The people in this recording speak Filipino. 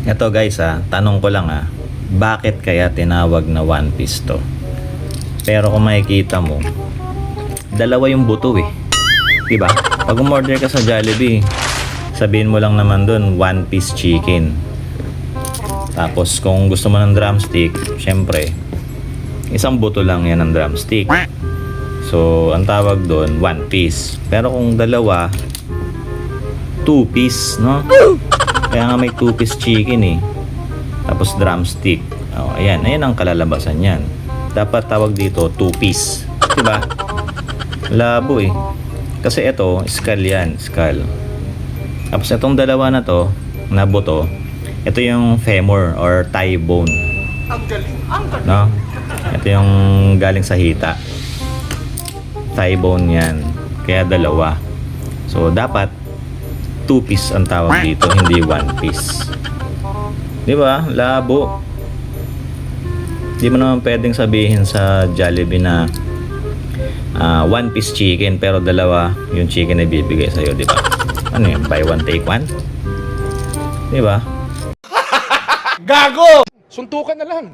Ito guys tanong ko lang bakit kaya tinawag na one piece to? Pero kung makikita mo, dalawa yung buto diba? Pag umorder ka sa Jollibee, sabihin mo lang naman dun one piece chicken. Tapos kung gusto mo ng drumstick, syempre isang buto lang yan ng drumstick. So ang tawag dun one piece. Pero kung dalawa, two piece, no? Kaya nga may two piece chicken tapos drumstick. Ayan ang kalalabasan yan. Dapat tawag dito two piece, diba? Labo kasi ito skull yan, skull. Tapos itong dalawa na to na buto, ito yung femur or thigh bone. Ang galing, no? Ito yung galing sa hita, thigh bone yan, kaya dalawa. So dapat two piece ang tawag dito, hindi one piece, diba? Labo. Di mo naman pwedeng sabihin sa Jollibee na one piece chicken pero dalawa yung chicken na bibigay sa'yo, di ba? Ano yun? Buy one take one? Di ba? Gago! Suntukan na lang.